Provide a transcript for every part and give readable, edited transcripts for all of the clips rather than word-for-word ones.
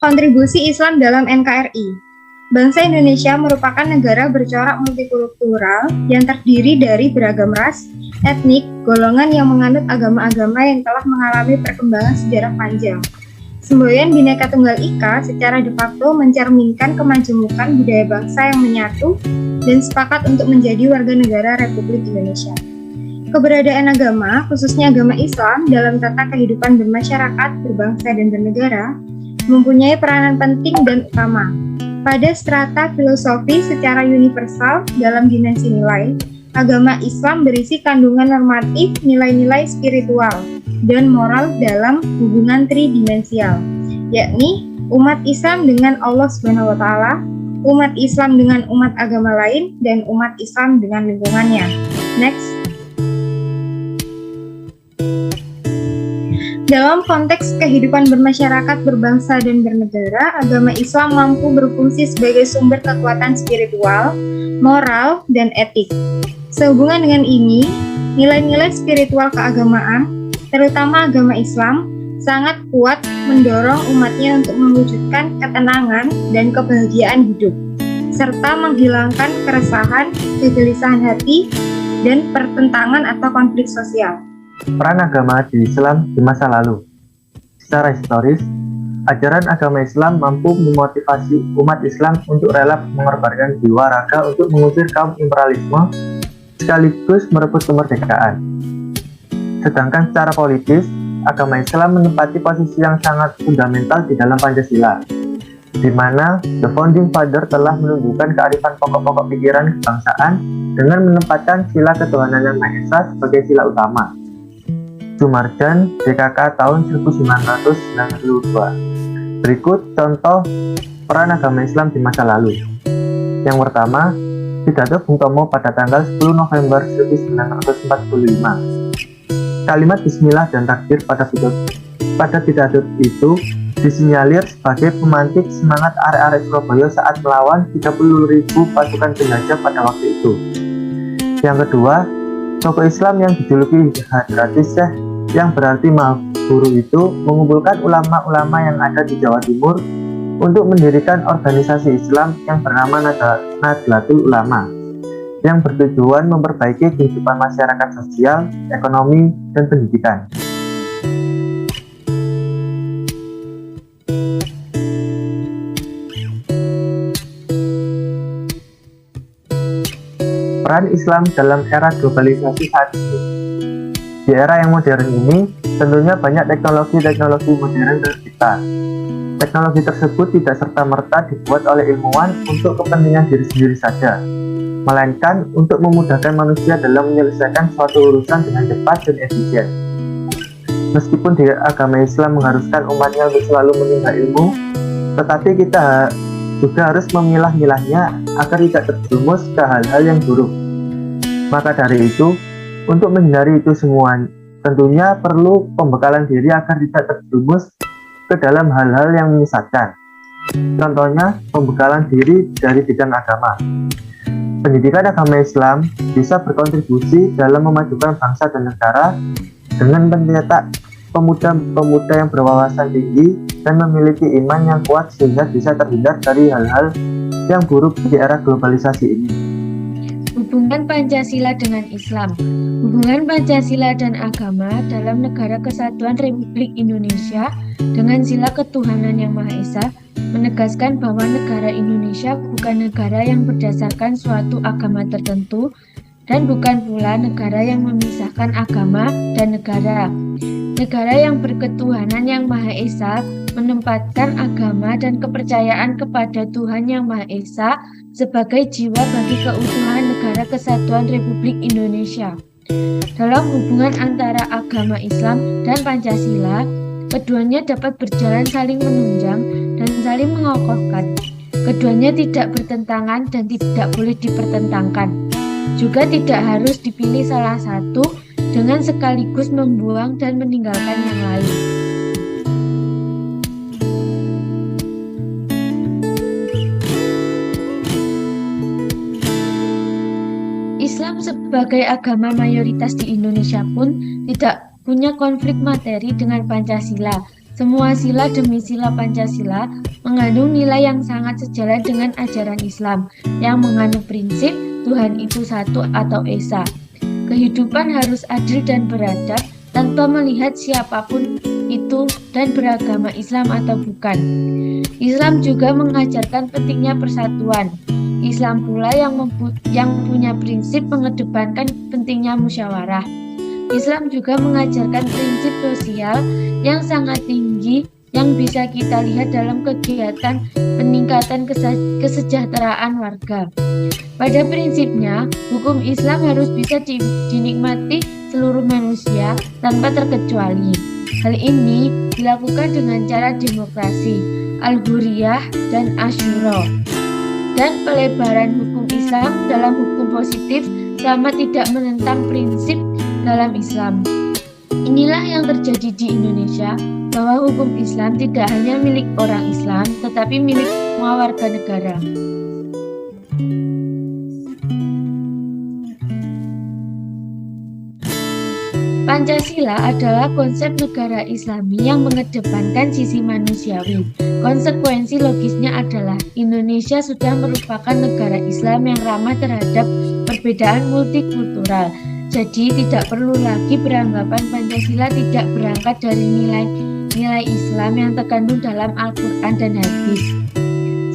Kontribusi Islam dalam NKRI. Bangsa Indonesia merupakan negara bercorak multikultural yang terdiri dari beragam ras, etnik, golongan yang menganut agama-agama yang telah mengalami perkembangan sejarah panjang. Semboyan Bhinneka Tunggal Ika secara de facto mencerminkan kemajemukan budaya bangsa yang menyatu dan sepakat untuk menjadi warga negara Republik Indonesia. Keberadaan agama, khususnya agama Islam, dalam tata kehidupan bermasyarakat, berbangsa, dan bernegara, mempunyai peranan penting dan utama. Pada strata filosofi secara universal dalam dimensi nilai, agama Islam berisi kandungan normatif nilai-nilai spiritual dan moral dalam hubungan tridimensial, yakni umat Islam dengan Allah Subhanahu wa Ta'ala, umat Islam dengan umat agama lain, dan umat Islam dengan lingkungannya. Next. Dalam konteks kehidupan bermasyarakat, berbangsa, dan bernegara, agama Islam mampu berfungsi sebagai sumber kekuatan spiritual, moral, dan etik. Sehubungan dengan ini, nilai-nilai spiritual keagamaan, terutama agama Islam, sangat kuat mendorong umatnya untuk mewujudkan ketenangan dan kebahagiaan hidup, serta menghilangkan keresahan, kegelisahan hati, dan pertentangan atau konflik sosial. Peran agama di Islam di masa lalu. Secara historis, ajaran agama Islam mampu memotivasi umat Islam untuk rela mengorbankan jiwa raga untuk mengusir kaum imperialisme sekaligus merebut kemerdekaan. Sedangkan secara politis, agama Islam menempati posisi yang sangat fundamental di dalam Pancasila, di mana The Founding Father telah menunjukkan kearifan pokok-pokok pikiran kebangsaan dengan menempatkan sila ketuhanan yang Maha Esa sebagai sila utama. Sumarjan, DKK tahun 1992. Berikut contoh peran agama Islam di masa lalu. Yang pertama, pidato Bung Tomo pada tanggal 10 November 1945. Kalimat Bismillah dan takbir pada pidato itu disinyalir sebagai pemantik semangat arek-arek Surabaya saat melawan 30.000 pasukan penjajah pada waktu itu. Yang kedua, tokoh Islam yang dijuluki Hadratis Syekh yang berarti Maha Guru itu mengumpulkan ulama-ulama yang ada di Jawa Timur untuk mendirikan organisasi Islam yang bernama Nahdlatul Ulama yang bertujuan memperbaiki kehidupan masyarakat sosial, ekonomi, dan pendidikan. Peran Islam dalam era globalisasi saat ini. Di era yang modern ini, tentunya banyak teknologi-teknologi modern tercipta. Teknologi tersebut tidak serta-merta dibuat oleh ilmuwan untuk kepentingan diri sendiri saja, melainkan untuk memudahkan manusia dalam menyelesaikan suatu urusan dengan cepat dan efisien. Meskipun di agama Islam mengharuskan umatnya untuk selalu menimba ilmu, tetapi kita juga harus memilah-milahnya agar tidak terjerumus ke hal-hal yang buruk. Maka dari itu, untuk menghindari itu semua, tentunya perlu pembekalan diri agar tidak terjerumus ke dalam hal-hal yang menyesatkan. Contohnya, pembekalan diri dari bidang agama. Pendidikan agama Islam bisa berkontribusi dalam memajukan bangsa dan negara dengan mencetak pemuda-pemuda yang berwawasan tinggi dan memiliki iman yang kuat sehingga bisa terhindar dari hal-hal yang buruk di era globalisasi ini. Hubungan Pancasila dengan Islam. Hubungan Pancasila dan agama dalam Negara Kesatuan Republik Indonesia dengan sila ketuhanan yang Maha Esa menegaskan bahwa negara Indonesia bukan negara yang berdasarkan suatu agama tertentu dan bukan pula negara yang memisahkan agama dan negara. Negara yang berketuhanan yang Maha Esa menempatkan agama dan kepercayaan kepada Tuhan yang Maha Esa sebagai jiwa bagi keutuhan Negara Kesatuan Republik Indonesia. Dalam hubungan antara agama Islam dan Pancasila, keduanya dapat berjalan saling menunjang dan saling mengokohkan. Keduanya tidak bertentangan dan tidak boleh dipertentangkan. Juga tidak harus dipilih salah satu dengan sekaligus membuang dan meninggalkan yang lain. Islam sebagai agama mayoritas di Indonesia pun tidak punya konflik materi dengan Pancasila, Semua sila demi sila Pancasila mengandung nilai yang sangat sejalan dengan ajaran Islam yang menganut prinsip Tuhan itu satu atau esa. Kehidupan harus adil dan beradab tanpa melihat siapapun itu dan beragama Islam atau bukan. Islam juga mengajarkan pentingnya persatuan. Islam pula yang punya prinsip mengedepankan pentingnya musyawarah. Islam juga mengajarkan prinsip sosial yang sangat tinggi yang bisa kita lihat dalam kegiatan peningkatan kesejahteraan warga. Pada prinsipnya, hukum Islam harus bisa dinikmati seluruh manusia tanpa terkecuali. Hal ini dilakukan dengan cara demokrasi, al-huriyah, dan asyura. Dan pelebaran hukum Islam dalam hukum positif selama tidak menentang prinsip dalam Islam. Inilah yang terjadi di Indonesia, bahwa hukum Islam tidak hanya milik orang Islam, tetapi milik semua warga negara. Pancasila adalah konsep negara Islami yang mengedepankan sisi manusiawi. Konsekuensi logisnya adalah Indonesia sudah merupakan negara Islam yang ramah terhadap perbedaan multikultural. Jadi tidak perlu lagi beranggapan Pancasila tidak berangkat dari nilai Islam yang terkandung dalam Al-Quran dan hadis,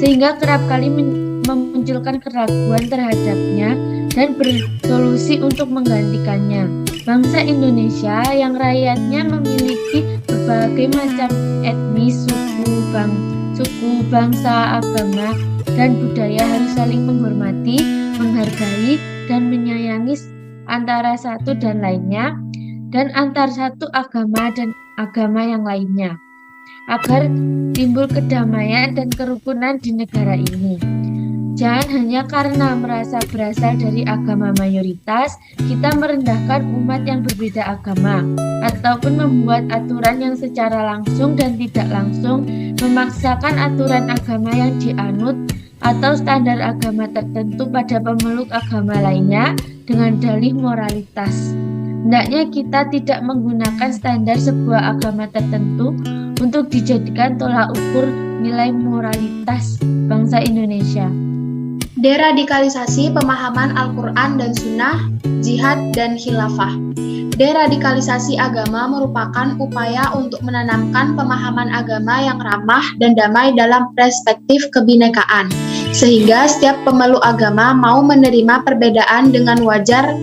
sehingga kerap kali memunculkan keraguan terhadapnya dan bersolusi untuk menggantikannya. Bangsa Indonesia yang rakyatnya memiliki berbagai macam etnis, suku, bangsa, agama, dan budaya harus saling menghormati, menghargai, dan menyayangi antara satu dan lainnya, dan antar satu agama dan agama yang lainnya, agar timbul kedamaian dan kerukunan di negara ini. Jangan hanya karena merasa berasal dari agama mayoritas, kita merendahkan umat yang berbeda agama, ataupun membuat aturan yang secara langsung dan tidak langsung memaksakan aturan agama yang dianut atau standar agama tertentu pada pemeluk agama lainnya dengan dalih moralitas. Hendaknya kita tidak menggunakan standar sebuah agama tertentu untuk dijadikan tolak ukur nilai moralitas bangsa Indonesia. Deradikalisasi pemahaman Al-Quran dan Sunnah, jihad, dan khilafah. Deradikalisasi agama merupakan upaya untuk menanamkan pemahaman agama yang ramah dan damai dalam perspektif kebinekaan, sehingga setiap pemeluk agama mau menerima perbedaan dengan wajar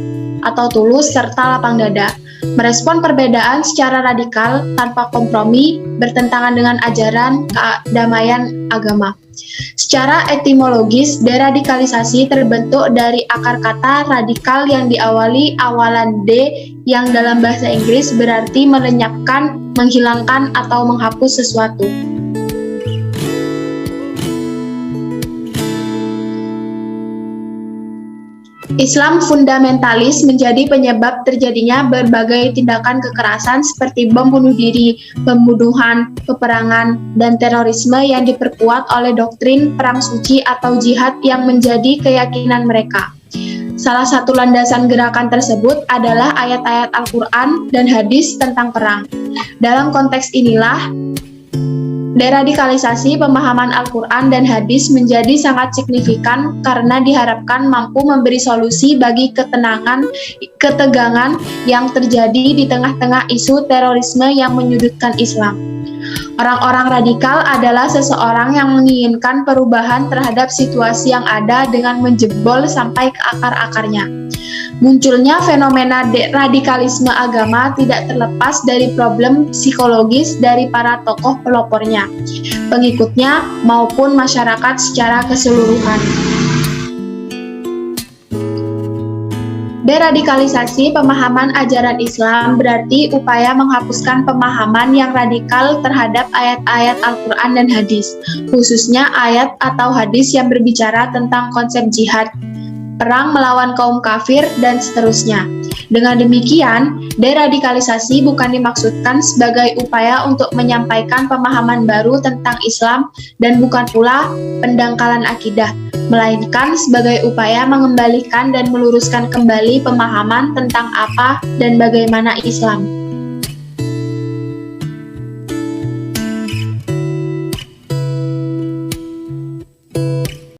atau tulus serta lapang dada. Merespon perbedaan secara radikal tanpa kompromi bertentangan dengan ajaran kedamaian agama. Secara etimologis, deradikalisasi terbentuk dari akar kata radikal yang diawali awalan D yang dalam bahasa Inggris berarti melenyapkan, menghilangkan, atau menghapus sesuatu. Islam fundamentalis menjadi penyebab terjadinya berbagai tindakan kekerasan seperti bom bunuh diri, pembunuhan, peperangan, dan terorisme yang diperkuat oleh doktrin perang suci atau jihad yang menjadi keyakinan mereka. Salah satu landasan gerakan tersebut adalah ayat-ayat Al-Quran dan hadis tentang perang. Dalam konteks inilah, deradikalisasi pemahaman Al-Quran dan hadis menjadi sangat signifikan karena diharapkan mampu memberi solusi bagi ketegangan yang terjadi di tengah-tengah isu terorisme yang menyudutkan Islam. Orang-orang radikal adalah seseorang yang menginginkan perubahan terhadap situasi yang ada dengan menjebol sampai ke akar-akarnya. Munculnya fenomena radikalisme agama tidak terlepas dari problem psikologis dari para tokoh pelopornya, pengikutnya, maupun masyarakat secara keseluruhan. Deradikalisasi pemahaman ajaran Islam berarti upaya menghapuskan pemahaman yang radikal terhadap ayat-ayat Al-Quran dan hadis, khususnya ayat atau hadis yang berbicara tentang konsep jihad, perang melawan kaum kafir, dan seterusnya. Dengan demikian, deradikalisasi bukan dimaksudkan sebagai upaya untuk menyampaikan pemahaman baru tentang Islam dan bukan pula pendangkalan akidah, melainkan sebagai upaya mengembalikan dan meluruskan kembali pemahaman tentang apa dan bagaimana Islam.